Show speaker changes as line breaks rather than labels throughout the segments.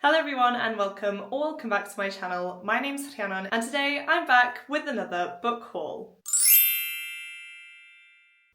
Hello everyone and welcome or welcome back to my channel. My name's Rhiannon and today I'm back with another book haul.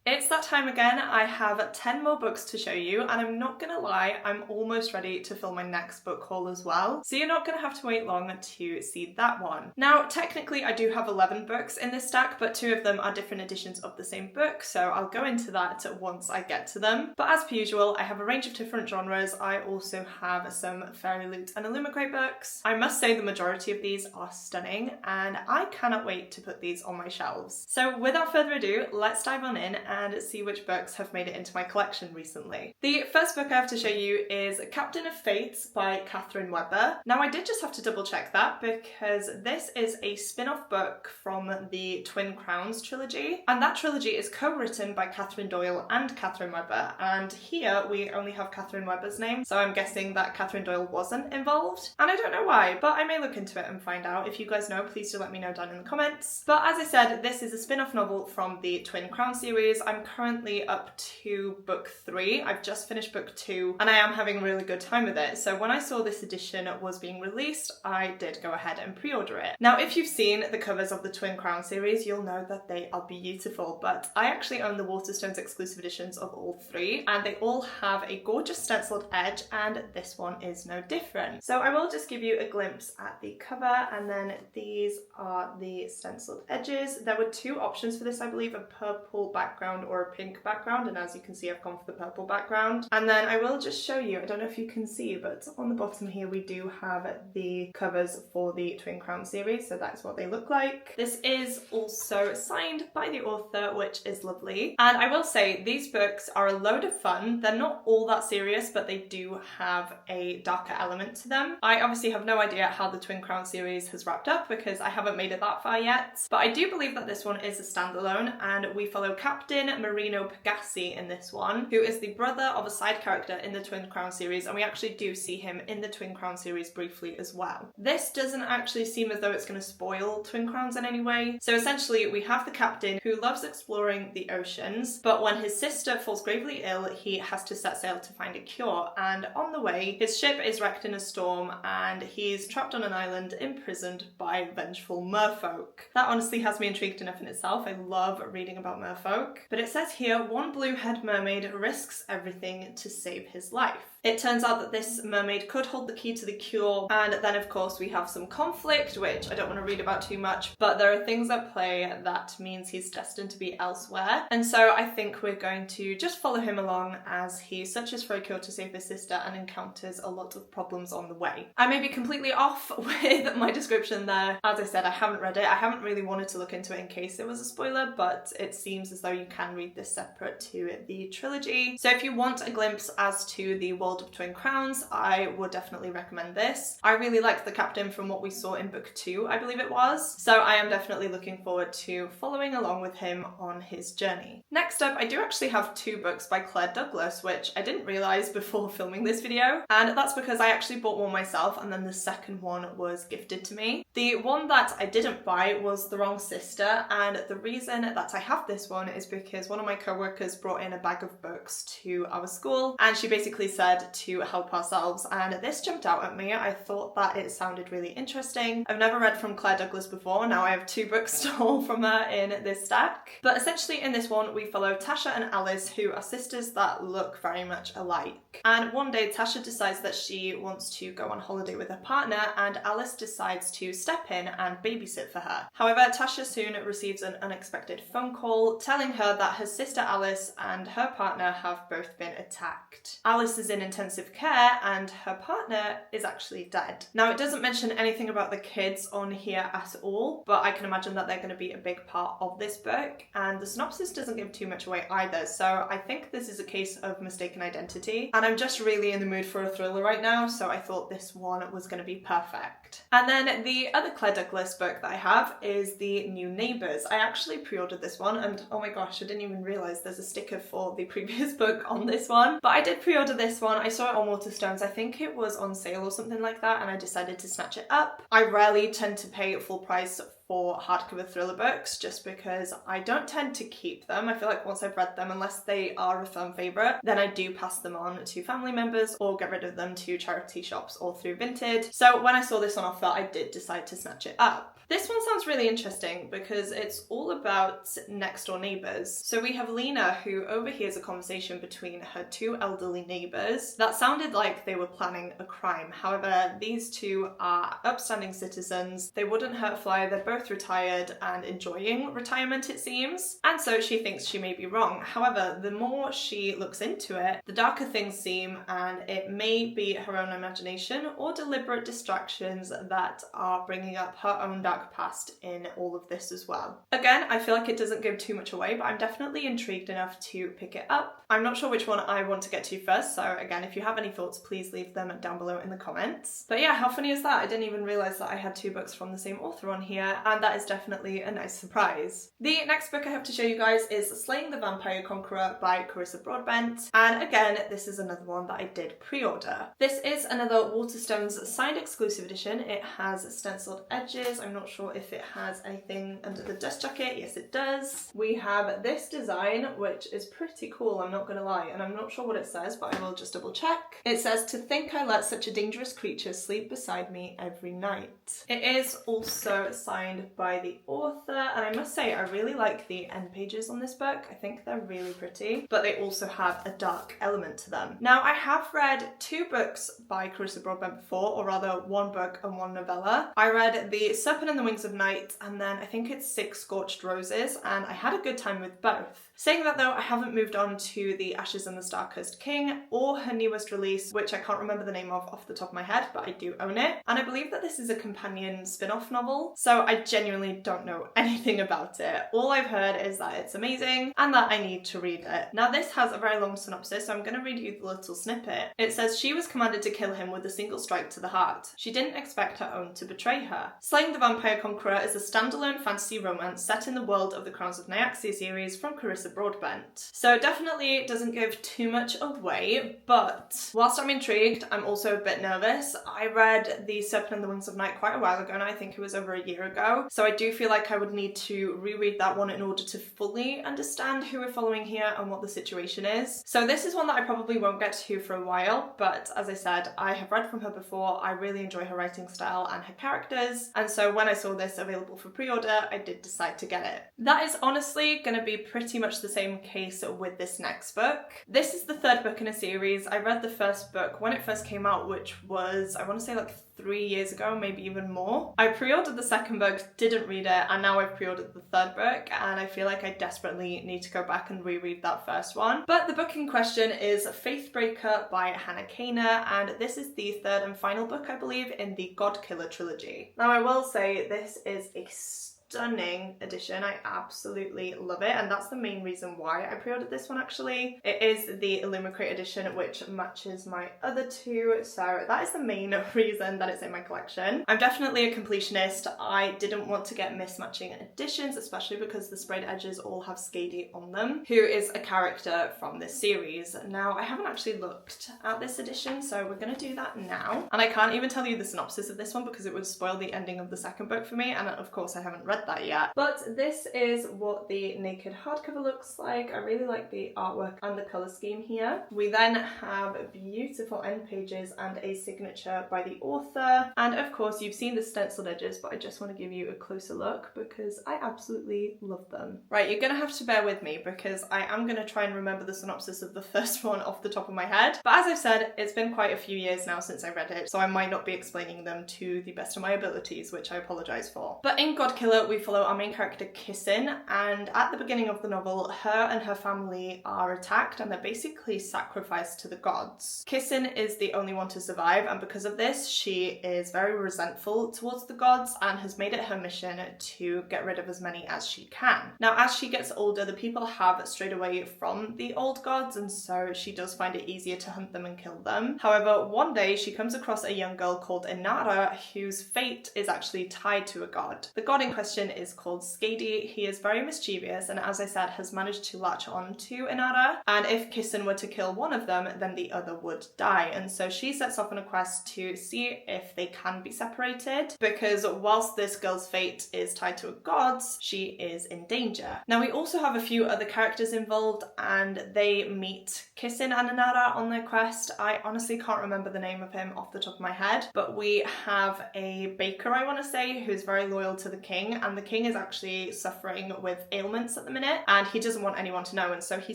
It's that time again. I have 10 more books to show you and I'm not gonna lie, I'm almost ready to film my next book haul as well. So you're not gonna have to wait long to see that one. Now, technically I do have 11 books in this stack, but 2 of them are different editions of the same book, so I'll go into that once I get to them. But as per usual, I have a range of different genres. I also have some fairyloot and Illumicrate books. I must say the majority of these are stunning and I cannot wait to put these on my shelves. So without further ado, let's dive on in and see which books have made it into my collection recently. The first book I have to show you is Captain of Fates by Catherine Webber. Now I did just have to double check that because this is a spin-off book from the Twin Crowns trilogy, and that trilogy is co-written by Catherine Doyle and Catherine Webber, and here we only have Catherine Webber's name, so I'm guessing that Catherine Doyle wasn't involved, and I don't know why, but I may look into it and find out. If you guys know, please do let me know down in the comments. But as I said, this is a spin-off novel from the Twin Crown series. I'm currently up to book 3. I've just finished book 2 and I am having a really good time with it. So when I saw this edition was being released, I did go ahead and pre-order it. Now, if you've seen the covers of the Twin Crown series, you'll know that they are beautiful, but I actually own the Waterstones exclusive editions of all 3 and they all have a gorgeous stenciled edge, and this one is no different. So I will just give you a glimpse at the cover, and then these are the stenciled edges. There were 2 options for this, I believe, a purple background or a pink background, and as you can see I've gone for the purple background. And then I will just show you, I don't know if you can see, but on the bottom here we do have the covers for the Twin Crown series, so that's what they look like. This is also signed by the author, which is lovely. And I will say these books are a load of fun. They're not all that serious, but they do have a darker element to them. I obviously have no idea how the Twin Crown series has wrapped up because I haven't made it that far yet, but I do believe that this one is a standalone, and we follow Captain Marino Pegassi in this one, who is the brother of a side character in the Twin Crown series, and we actually do see him in the Twin Crown series briefly as well. This doesn't actually seem as though it's going to spoil Twin Crowns in any way. So essentially we have the captain who loves exploring the oceans, but when his sister falls gravely ill, he has to set sail to find a cure, and on the way his ship is wrecked in a storm and he's trapped on an island imprisoned by vengeful merfolk. That honestly has me intrigued enough in itself. I love reading about merfolk. But it says here, one blue-haired mermaid risks everything to save his life. It turns out that this mermaid could hold the key to the cure, and then of course we have some conflict, which I don't want to read about too much, but there are things at play that means he's destined to be elsewhere. And so I think we're going to just follow him along as he searches for a cure to save his sister and encounters a lot of problems on the way. I may be completely off with my description there. As I said, I haven't read it. I haven't really wanted to look into it in case it was a spoiler, but it seems as though you can read this separate to the trilogy. So if you want a glimpse as to the world of Twin Crowns, I would definitely recommend this. I really liked the captain from what we saw in book 2, I believe it was, so I am definitely looking forward to following along with him on his journey. Next up, I do actually have 2 books by Claire Douglas, which I didn't realise before filming this video, and that's because I actually bought one myself and then the second one was gifted to me. The one that I didn't buy was The Wrong Sister, and the reason that I have this one is because one of my co-workers brought in a bag of books to our school and she basically said to help ourselves, and this jumped out at me. I thought that it sounded really interesting. I've never read from Claire Douglas before. Now I have 2 books to haul from her in this stack. But essentially in this one we follow Tasha and Alice, who are sisters that look very much alike. And one day Tasha decides that she wants to go on holiday with her partner, and Alice decides to step in and babysit for her. However, Tasha soon receives an unexpected phone call telling her that her sister Alice and her partner have both been attacked. Alice is in intensive care and her partner is actually dead. Now it doesn't mention anything about the kids on here at all, but I can imagine that they're going to be a big part of this book, and the synopsis doesn't give too much away either, so I think this is a case of mistaken identity, and I'm just really in the mood for a thriller right now, so I thought this one was going to be perfect. And then the other Claire Douglas book that I have is The New Neighbours. I actually pre-ordered this one, and oh my gosh, I didn't even realise there's a sticker for the previous book on this one, but I did pre-order this one. I saw it on Waterstones. I think it was on sale or something like that, and I decided to snatch it up. I rarely tend to pay full price for hardcover thriller books just because I don't tend to keep them. I feel like once I've read them, unless they are a firm favourite, then I do pass them on to family members or get rid of them to charity shops or through Vinted. So when I saw this on offer, I did decide to snatch it up. This one sounds really interesting because it's all about next door neighbours. So we have Lena, who overhears a conversation between her two elderly neighbours that sounded like they were planning a crime. However, these two are upstanding citizens. They wouldn't hurt a fly. They're both retired and enjoying retirement, it seems. And so she thinks she may be wrong. However, the more she looks into it, the darker things seem, and it may be her own imagination or deliberate distractions that are bringing up her own dark past in all of this as well. Again, I feel like it doesn't give too much away, but I'm definitely intrigued enough to pick it up. I'm not sure which one I want to get to first, so again, if you have any thoughts, please leave them down below in the comments. But yeah, how funny is that? I didn't even realise that I had two books from the same author on here, and that is definitely a nice surprise. The next book I have to show you guys is Slaying the Vampire Conqueror by Carissa Broadbent, and again, this is another one that I did pre-order. This is another Waterstones signed exclusive edition. It has stenciled edges. I'm not sure if it has anything under the dust jacket. Yes, it does. We have this design, which is pretty cool, I'm not gonna lie, and I'm not sure what it says, but I will just double check. It says, "To think I let such a dangerous creature sleep beside me every night." It is also signed by the author, and I must say I really like the end pages on this book. I think they're really pretty, but they also have a dark element to them. Now, I have read two books by Carissa Broadbent before, or rather one book and one novella. I read The Serpent and the Wings of Night, and then I think it's Six Scorched Roses, and I had a good time with both. Saying that though, I haven't moved on to The Ashes and the Star-Cursed King or her newest release, which I can't remember the name of off the top of my head, but I do own it. And I believe that this is a companion spin-off novel, so I genuinely don't know anything about it. All I've heard is that it's amazing and that I need to read it. Now, this has a very long synopsis, so I'm going to read you the little snippet. It says, "She was commanded to kill him with a single strike to the heart. She didn't expect her own to betray her." Slaying the Vampire Conqueror is a standalone fantasy romance set in the world of the Crowns of Nyaxia series from Carissa Broadbent. So definitely doesn't give too much away, but whilst I'm intrigued, I'm also a bit nervous. I read The Serpent and the Wings of Night quite a while ago, and I think it was over a year ago, so I do feel like I would need to reread that one in order to fully understand who we're following here and what the situation is. So this is one that I probably won't get to for a while, but as I said, I have read from her before. I really enjoy her writing style and her characters, and so when I saw this available for pre-order, I did decide to get it. That is honestly going to be pretty much the same case with this next book. This is the third book in a series. I read the first book when it first came out, which was, I want to say like 3 years ago, maybe even more. I pre-ordered the second book, didn't read it, and now I've pre-ordered the third book, and I feel like I desperately need to go back and reread that first one. But the book in question is Faithbreaker by Hannah Kaner, and this is the third and final book, I believe, in the Godkiller trilogy. Now, I will say this is a stunning edition. I absolutely love it, and that's the main reason why I pre-ordered this one actually. It is the Illumicrate edition, which matches my other two, so that is the main reason that it's in my collection. I'm definitely a completionist. I didn't want to get mismatching editions, especially because the sprayed edges all have Skady on them, who is a character from this series. Now, I haven't actually looked at this edition, so we're gonna do that now. And I can't even tell you the synopsis of this one because it would spoil the ending of the second book for me, and of course I haven't read that yet. But this is what the naked hardcover looks like. I really like the artwork and the colour scheme here. We then have beautiful end pages and a signature by the author. And of course you've seen the stenciled edges, but I just want to give you a closer look because I absolutely love them. Right, you're gonna have to bear with me because I am gonna try and remember the synopsis of the first one off the top of my head. But as I've said, it's been quite a few years now since I read it, so I might not be explaining them to the best of my abilities, which I apologise for. But in Godkiller, we follow our main character Kissin, and at the beginning of the novel, her and her family are attacked and they're basically sacrificed to the gods. Kissin is the only one to survive, and because of this, she is very resentful towards the gods and has made it her mission to get rid of as many as she can. Now, as she gets older, the people have strayed away from the old gods, and so she does find it easier to hunt them and kill them. However, one day she comes across a young girl called Inara whose fate is actually tied to a god. The god in question question is called Skady. He is very mischievous and, as I said, has managed to latch on to Inara, and if Kissin were to kill one of them, then the other would die. And so she sets off on a quest to see if they can be separated, because whilst this girl's fate is tied to a god's, she is in danger. Now we also have a few other characters involved, and they meet Kissin and Inara on their quest. I honestly can't remember the name of him off the top of my head, but we have a baker, I want to say, who's very loyal to the king, and the king is actually suffering with ailments at the minute, and he doesn't want anyone to know, and so he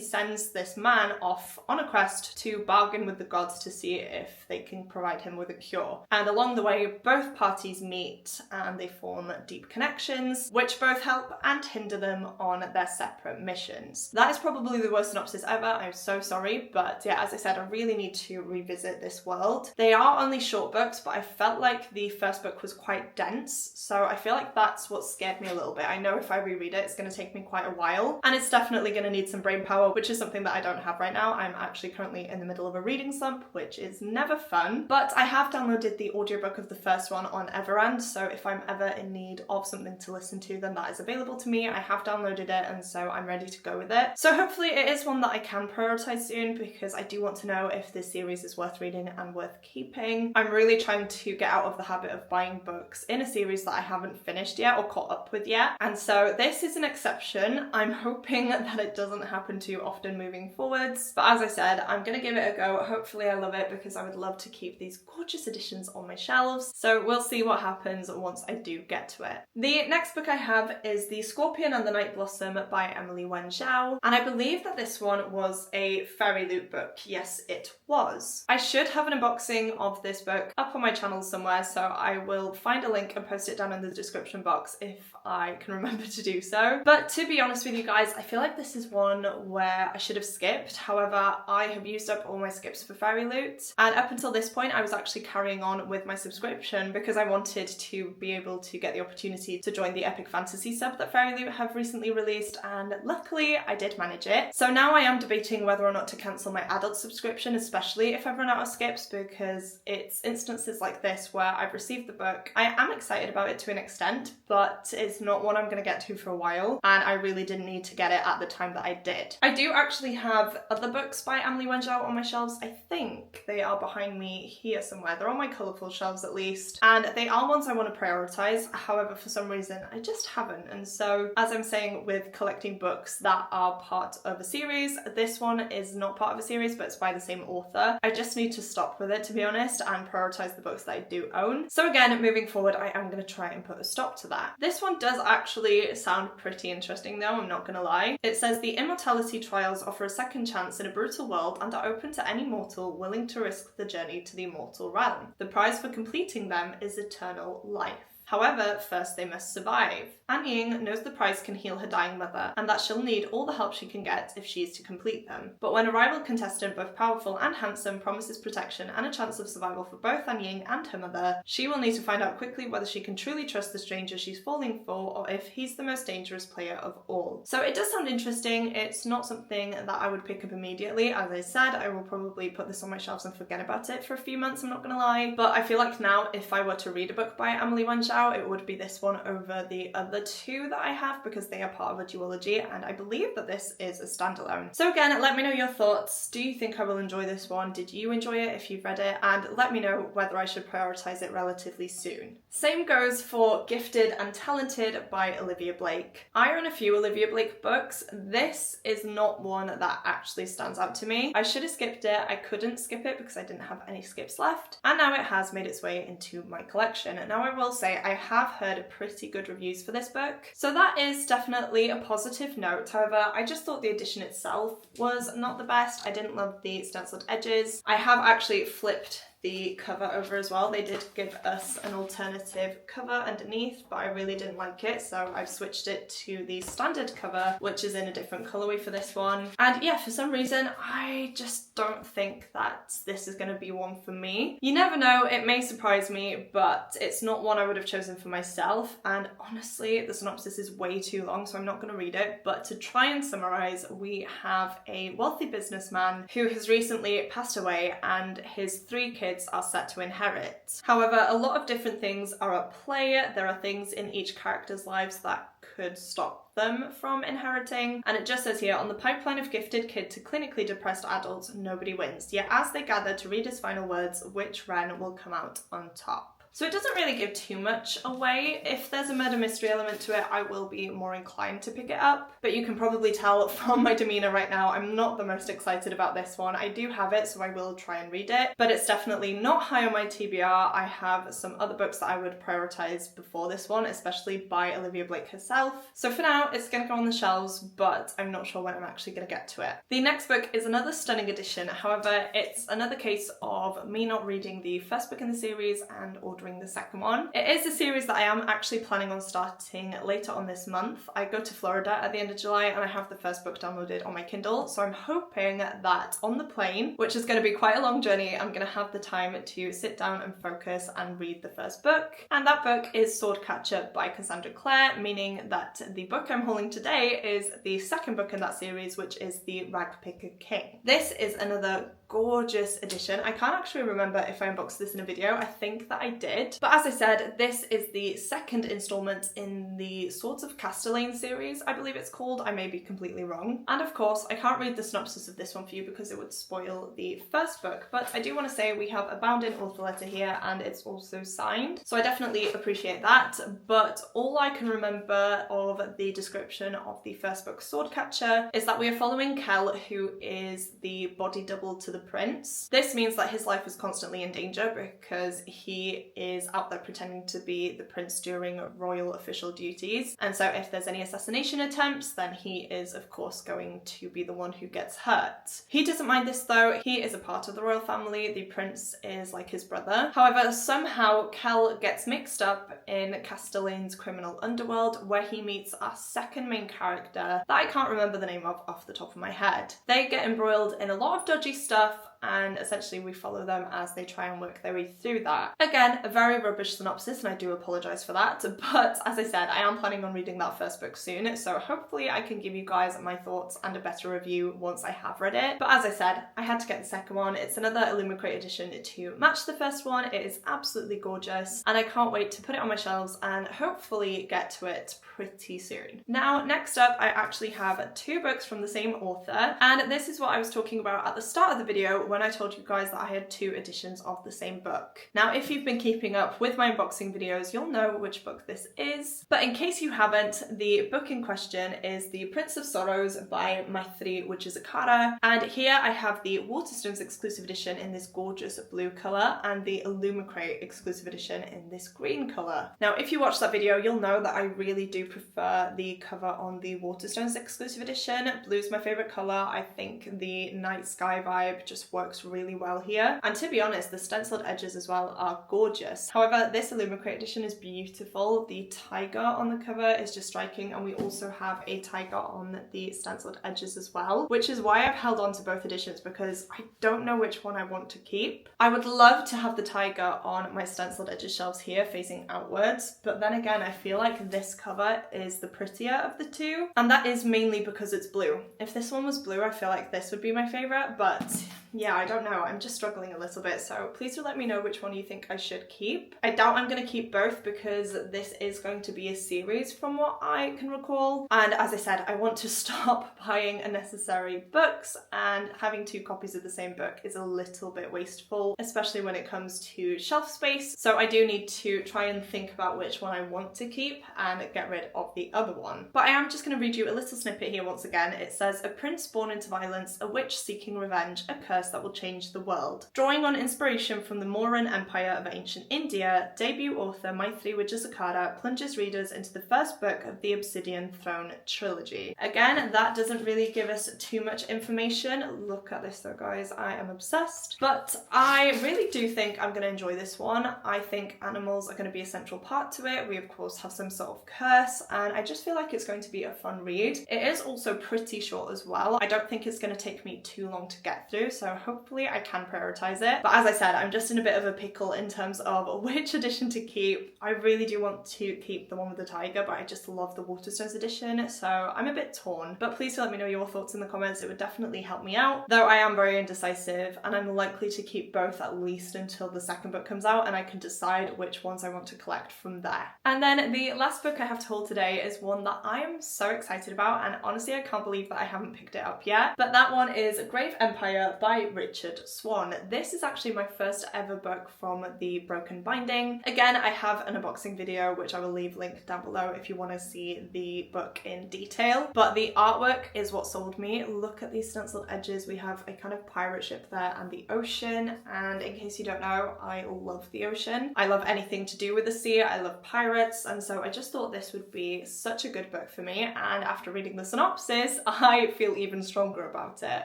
sends this man off on a quest to bargain with the gods to see if they can provide him with a cure. And along the way, both parties meet and they form deep connections, which both help and hinder them on their separate missions. That is probably the worst synopsis ever. I'm so sorry, but yeah, as I said, I really need to revisit this world. They are only short books, but I felt like the first book was quite dense, so I feel like that's what scared me a little bit. I know if I reread it, it's going to take me quite a while, and it's definitely going to need some brain power, which is something that I don't have right now. I'm actually currently in the middle of a reading slump, which is never fun, but I have downloaded the audiobook of the first one on Everand, so if I'm ever in need of something to listen to, then that is available to me. I have downloaded it, and so I'm ready to go with it. So hopefully it is one that I can prioritize soon, because I do want to know if this series is worth reading and worth keeping. I'm really trying to get out of the habit of buying books in a series that I haven't finished yet or caught up with yet, and so this is an exception. I'm hoping that it doesn't happen too often moving forwards, but as I said, I'm gonna give it a go. Hopefully I love it, because I would love to keep these gorgeous editions on my shelves, so we'll see what happens once I do get to it. The next book I have is The Scorpion and the Night Blossom by Emily Wen Zhao, and I believe that this one was a fairyloot book. Yes, it was. I should have an unboxing of this book up on my channel somewhere, so I will find a link and post it down in the description box if I can remember to do so. But to be honest with you guys, I feel like this is one where I should have skipped. However, I have used up all my skips for fairyloot, and up until this point I was actually carrying on with my subscription because I wanted to be able to get the opportunity to join the epic fantasy sub that fairyloot have recently released, and luckily I did manage it. So now I am debating whether or not to cancel my adult subscription, especially if I've run out of skips, because it's instances like this where I've received the book, I am excited about it to an extent, but it's not one I'm going to get to for a while, and I really didn't need to get it at the time that I did. I do actually have other books by Emily Wen Zhao on my shelves. I think they are behind me here somewhere. They're on my colourful shelves at least, and they are ones I want to prioritise. However, for some reason I just haven't, and so as I'm saying with collecting books that are part of a series, this one is not part of a series, but it's by the same author. I just need to stop with it, to be honest, and prioritise the books that I do own. So again, moving forward, I am going to try and put a stop to that. This one does actually sound pretty interesting though, I'm not going to lie. It says the immortality trials offer a second chance in a brutal world and are open to any mortal willing to risk the journey to the immortal realm. The prize for completing them is eternal life. However, first they must survive. An Ying knows the prize can heal her dying mother, and that she'll need all the help she can get if she is to complete them. But when a rival contestant, both powerful and handsome, promises protection and a chance of survival for both An Ying and her mother, she will need to find out quickly whether she can truly trust the stranger she's falling for, or if he's the most dangerous player of all. So it does sound interesting. It's not something that I would pick up immediately. As I said, I will probably put this on my shelves and forget about it for a few months, I'm not gonna lie. But I feel like now, if I were to read a book by Emily Wen Zhao, it would be this one over the other two that I have, because they are part of a duology, and I believe that this is a standalone. So again, let me know your thoughts. Do you think I will enjoy this one? Did you enjoy it if you've read it? And let me know whether I should prioritise it relatively soon. Same goes for Gifted and Talented by Olivia Blake. I own a few Olivia Blake books. This is not one that actually stands out to me. I should have skipped it. I couldn't skip it because I didn't have any skips left, and now it has made its way into my collection. Now I will say I have heard pretty good reviews for this book, so that is definitely a positive note. However, I just thought the edition itself was not the best. I didn't love the stenciled edges. I have actually flipped the cover over as well. They did give us an alternative cover underneath, but I really didn't like it, so I've switched it to the standard cover, which is in a different colourway for this one. And yeah, for some reason, I just don't think that this is going to be one for me. You never know, it may surprise me, but it's not one I would have chosen for myself, and honestly, the synopsis is way too long, so I'm not going to read it. But to try and summarise, we have a wealthy businessman who has recently passed away, and his 3 kids kids are set to inherit. However, a lot of different things are at play. There are things in each character's lives that could stop them from inheriting. And it just says here, on the pipeline of gifted kid to clinically depressed adults, nobody wins. Yet as they gather to read his final words, which Wren will come out on top? So it doesn't really give too much away. If there's a murder mystery element to it, I will be more inclined to pick it up. But you can probably tell from my demeanour right now, I'm not the most excited about this one. I do have it, so I will try and read it. But it's definitely not high on my TBR. I have some other books that I would prioritise before this one, especially by Olivia Blake herself. So for now, it's going to go on the shelves, but I'm not sure when I'm actually going to get to it. The next book is another stunning edition. However, it's another case of me not reading the first book in the series and ordering the second one. It is a series that I am actually planning on starting later on this month. I go to Florida at the end of July and I have the first book downloaded on my Kindle, so I'm hoping that on the plane, which is going to be quite a long journey, I'm going to have the time to sit down and focus and read the first book. And that book is Swordcatcher by Cassandra Clare, meaning that the book I'm holding today is the second book in that series, which is The Ragpicker King. This is another gorgeous edition. I can't actually remember if I unboxed this in a video. I think that I did. But as I said, this is the second installment in the Swords of Castellane series, I believe it's called. I may be completely wrong. And of course, I can't read the synopsis of this one for you because it would spoil the first book. But I do want to say we have a bound-in author letter here and it's also signed. So I definitely appreciate that. But all I can remember of the description of the first book, Swordcatcher, is that we are following Kell, who is the body double to the prince. This means that his life is constantly in danger because he is out there pretending to be the prince during royal official duties. And so if there's any assassination attempts, then he is of course going to be the one who gets hurt. He doesn't mind this though. He is a part of the royal family. The prince is like his brother. However, somehow Kell gets mixed up in Castellane's criminal underworld, where he meets our second main character that I can't remember the name of off the top of my head. They get embroiled in a lot of dodgy stuff, and essentially we follow them as they try and work their way through that. Again, a very rubbish synopsis, and I do apologise for that, but as I said, I am planning on reading that first book soon, so hopefully I can give you guys my thoughts and a better review once I have read it. But as I said, I had to get the second one. It's another Illumicrate edition to match the first one. It is absolutely gorgeous, and I can't wait to put it on my shelves and hopefully get to it pretty soon. Now, next up, I actually have two books from the same author, and this is what I was talking about at the start of the video when I told you guys that I had two editions of the same book. Now, if you've been keeping up with my unboxing videos, you'll know which book this is. But in case you haven't, the book in question is The Prince of Sorrows by Maithri Wichisakara. And here I have the Waterstones exclusive edition in this gorgeous blue colour and the Illumicrate exclusive edition in this green colour. Now, if you watch that video, you'll know that I really do prefer the cover on the Waterstones exclusive edition. Blue's my favourite colour. I think the night sky vibe just works really well here, and to be honest, the stenciled edges as well are gorgeous. However, this Illumicrate edition is beautiful. The tiger on the cover is just striking, and we also have a tiger on the stenciled edges as well, which is why I've held on to both editions, because I don't know which one I want to keep. I would love to have the tiger on my stenciled edges shelves here facing outwards, but then again, I feel like this cover is the prettier of the two, and that is mainly because it's blue. If this one was blue, I feel like this would be my favourite, but yeah, I don't know. I'm just struggling a little bit, so please do let me know which one you think I should keep. I doubt I'm going to keep both because this is going to be a series from what I can recall. And as I said, I want to stop buying unnecessary books, and having two copies of the same book is a little bit wasteful, especially when it comes to shelf space. So I do need to try and think about which one I want to keep and get rid of the other one. But I am just going to read you a little snippet here once again. It says, "A prince born into violence, a witch seeking revenge, a curse that will change the world." Drawing on inspiration from the Mauryan Empire of ancient India, debut author Maithri Wichisakara plunges readers into the first book of the Obsidian Throne trilogy. Again, that doesn't really give us too much information. Look at this though, guys. I am obsessed. But I really do think I'm going to enjoy this one. I think animals are going to be a central part to it. We of course have some sort of curse, and I just feel like it's going to be a fun read. It is also pretty short as well. I don't think it's going to take me too long to get through, so so hopefully I can prioritize it. But as I said, I'm just in a bit of a pickle in terms of which edition to keep. I really do want to keep the one with the tiger, but I just love the Waterstones edition, so I'm a bit torn. But please do let me know your thoughts in the comments, it would definitely help me out. Though I am very indecisive, and I'm likely to keep both at least until the second book comes out and I can decide which ones I want to collect from there. And then the last book I have to hold today is one that I am so excited about, and honestly I can't believe that I haven't picked it up yet. But that one is Grave Empire by Richard Swan. This is actually my first ever book from the Broken Binding. Again, I have an unboxing video which I will leave linked down below if you want to see the book in detail. But the artwork is what sold me. Look at these stenciled edges. We have a kind of pirate ship there and the ocean, and in case you don't know, I love the ocean. I love anything to do with the sea. I love pirates, and so I just thought this would be such a good book for me, and after reading the synopsis I feel even stronger about it.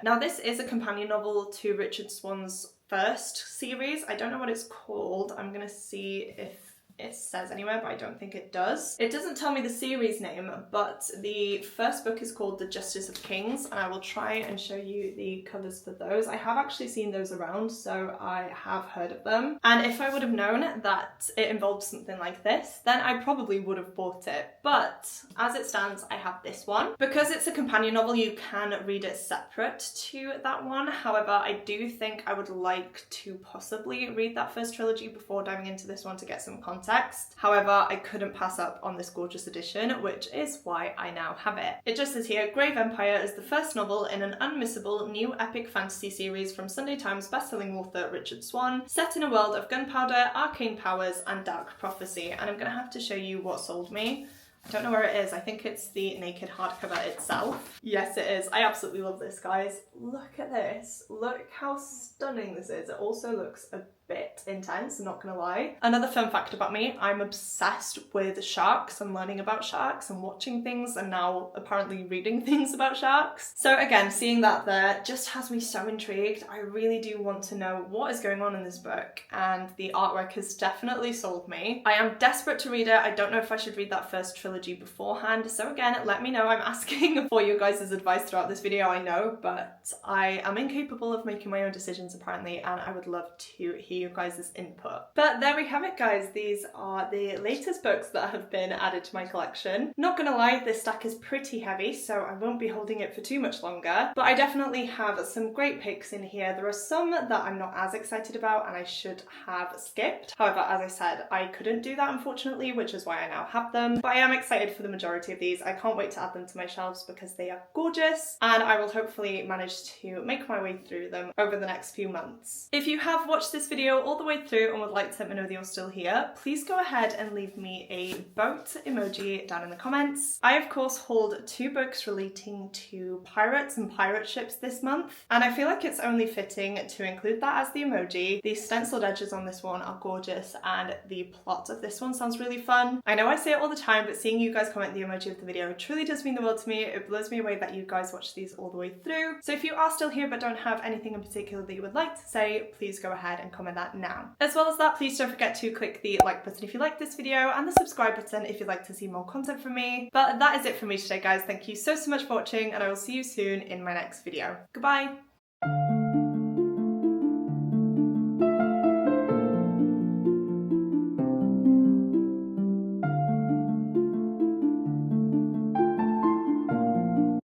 Now this is a companion novel to Richard Swan's first series. I don't know what it's called. I'm gonna see if it says anywhere, but I don't think it does. It doesn't tell me the series name, but the first book is called The Justice of Kings, and I will try and show you the covers for those. I have actually seen those around, so I have heard of them. And if I would have known that it involved something like this, then I probably would have bought it. But as it stands, I have this one. Because it's a companion novel, you can read it separate to that one. However, I do think I would like to possibly read that first trilogy before diving into this one to get some context. However, I couldn't pass up on this gorgeous edition, which is why I now have it. It just says here, Grave Empire is the first novel in an unmissable new epic fantasy series from Sunday Times bestselling author Richard Swan, set in a world of gunpowder, arcane powers, and dark prophecy. And I'm gonna have to show you what sold me. I don't know where it is. I think it's the naked hardcover itself. Yes, it is. I absolutely love this, guys. Look at this. Look how stunning this is. It also looks a bit intense, I'm not gonna lie. Another fun fact about me, I'm obsessed with sharks and learning about sharks and watching things, and now apparently reading things about sharks. So again, seeing that there just has me so intrigued. I really do want to know what is going on in this book, and the artwork has definitely sold me. I am desperate to read it. I don't know if I should read that first trilogy beforehand, so again, let me know. I'm asking for you guys' advice throughout this video, I know, but I am incapable of making my own decisions apparently, and I would love to hear your guys' input. But there we have it, guys. These are the latest books that have been added to my collection. Not gonna lie, this stack is pretty heavy, so I won't be holding it for too much longer, but I definitely have some great picks in here. There are some that I'm not as excited about and I should have skipped. However, as I said, I couldn't do that unfortunately, which is why I now have them. But I am excited for the majority of these. I can't wait to add them to my shelves because they are gorgeous, and I will hopefully manage to make my way through them over the next few months. If you have watched this video all the way through and would like to let me know that you're still here, please go ahead and leave me a boat emoji down in the comments. I of course hold 2 books relating to pirates and pirate ships this month, and I feel like it's only fitting to include that as the emoji. The stenciled edges on this one are gorgeous, and the plot of this one sounds really fun. I know I say it all the time, but seeing you guys comment the emoji of the video truly does mean the world to me. It blows me away that you guys watch these all the way through. So if you are still here but don't have anything in particular that you would like to say, please go ahead and comment that now. As well as that, please don't forget to click the like button if you like this video and the subscribe button if you'd like to see more content from me. But that is it for me today, guys. Thank you so much for watching, and I will see you soon in my next video. Goodbye!